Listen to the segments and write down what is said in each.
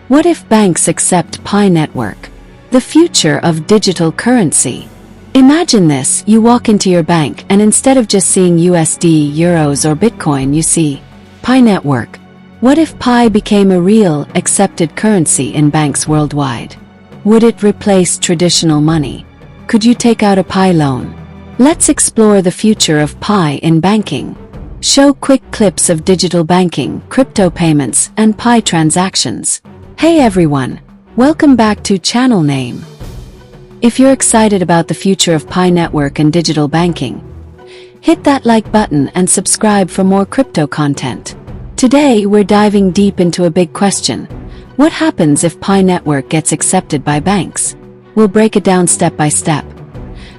What if banks accept Pi Network? The future of digital currency. Imagine this: you walk into your bank and instead of just seeing USD, Euros or Bitcoin, you see Pi Network. What if Pi became a real, accepted currency in banks worldwide? Would it replace traditional money? Could you take out a Pi loan? Let's explore the future of Pi in banking. Show quick clips of digital banking, crypto payments, and Pi transactions. Hey everyone! Welcome back to channel name. If you're excited about the future of Pi Network and digital banking, hit that like button and subscribe for more crypto content. Today we're diving deep into a big question. What happens if Pi Network gets accepted by banks? We'll break it down step by step.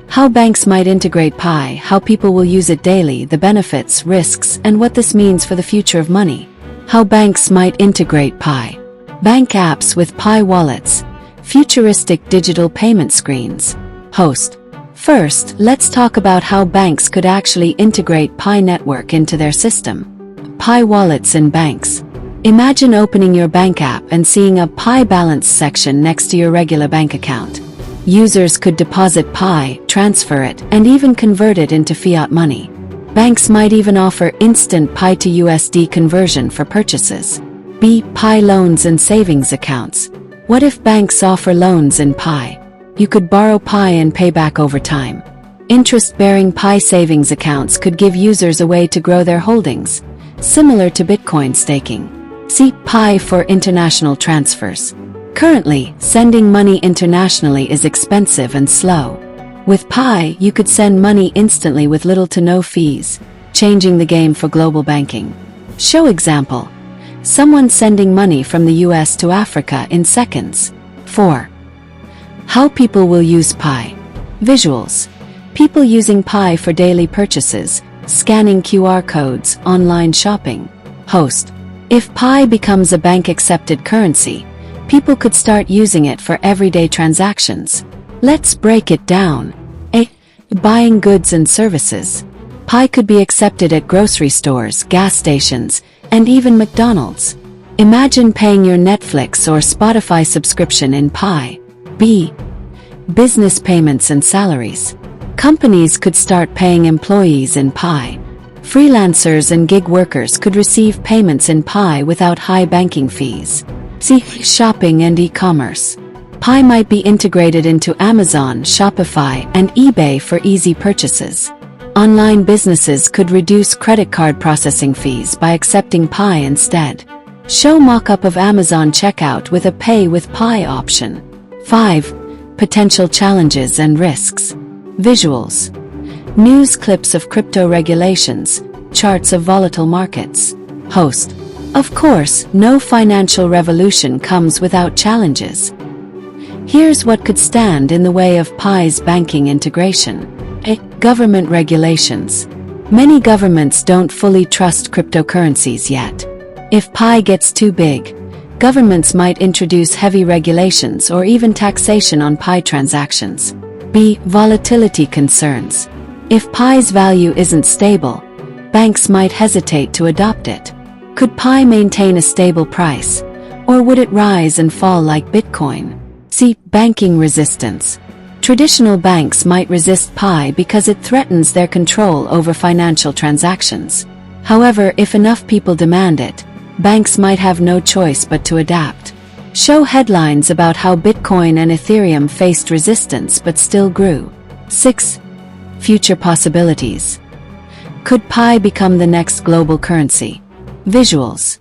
How banks might integrate Pi, how people will use it daily, the benefits, risks, and what this means for the future of money. How banks might integrate Pi. Bank apps with Pi wallets. Futuristic digital payment screens. Host. First, let's talk about how banks could actually integrate Pi Network into their system. Pi wallets in banks. Imagine opening your bank app and seeing a Pi balance section next to your regular bank account. Users could deposit Pi, transfer it, and even convert it into fiat money. Banks might even offer instant Pi to USD conversion for purchases. B. Pi loans and savings accounts. What if banks offer loans in Pi? You could borrow Pi and pay back over time. Interest-bearing Pi savings accounts could give users a way to grow their holdings, similar to Bitcoin staking. C. Pi for international transfers. Currently, sending money internationally is expensive and slow. With Pi, you could send money instantly with little to no fees, changing the game for global banking. Show example. Someone sending money from the US to Africa in seconds. 4. How people will use Pi. Visuals. People using Pi for daily purchases, scanning QR codes, online shopping. Host. If Pi becomes a bank-accepted currency, people could start using it for everyday transactions. Let's break it down. A. Buying goods and services. Pi could be accepted at grocery stores, gas stations, and even McDonald's. Imagine paying your Netflix or Spotify subscription in Pi. B. Business payments and salaries. Companies could start paying employees in Pi. Freelancers and gig workers could receive payments in Pi without high banking fees. C. Shopping and e-commerce. Pi might be integrated into Amazon, Shopify, and eBay for easy purchases. Online businesses could reduce credit card processing fees by accepting Pi instead. Show mock-up of Amazon checkout with a Pay with Pi option. 5. Potential challenges and risks. Visuals. News clips of crypto regulations, charts of volatile markets. Host. Of course, no financial revolution comes without challenges. Here's what could stand in the way of Pi's banking integration. A. Government regulations. Many governments don't fully trust cryptocurrencies yet. If Pi gets too big, governments might introduce heavy regulations or even taxation on Pi transactions. B. Volatility concerns. If Pi's value isn't stable, banks might hesitate to adopt it. Could Pi maintain a stable price, or would it rise and fall like Bitcoin? C. Banking resistance. Traditional banks might resist Pi because it threatens their control over financial transactions. However, if enough people demand it, banks might have no choice but to adapt. Show headlines about how Bitcoin and Ethereum faced resistance but still grew. 6. Future possibilities. Could Pi become the next global currency? Visuals.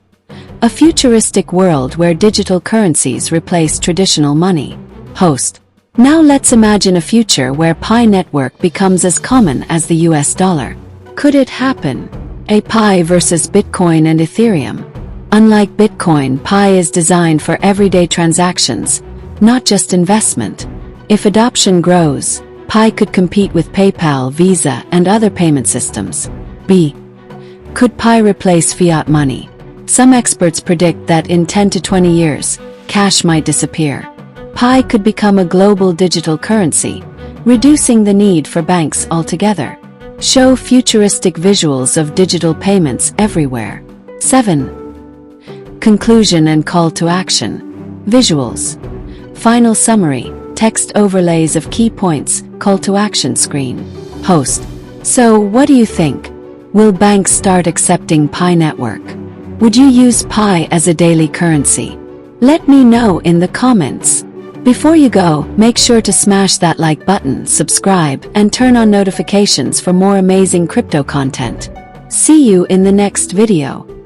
A futuristic world where digital currencies replace traditional money. Host. Now let's imagine a future where Pi Network becomes as common as the US dollar. Could it happen? A. Pi versus Bitcoin and Ethereum. Unlike Bitcoin, Pi is designed for everyday transactions, not just investment. If adoption grows, Pi could compete with PayPal, Visa, and other payment systems. B. Could Pi replace fiat money? Some experts predict that in 10 to 20 years, cash might disappear. Pi could become a global digital currency, reducing the need for banks altogether. Show futuristic visuals of digital payments everywhere. 7. Conclusion and call to action. Visuals. Final summary, text overlays of key points, call to action screen. Host. So, what do you think? Will banks start accepting Pi Network? Would you use Pi as a daily currency? Let me know in the comments. Before you go, make sure to smash that like button, subscribe, and turn on notifications for more amazing crypto content. See you in the next video.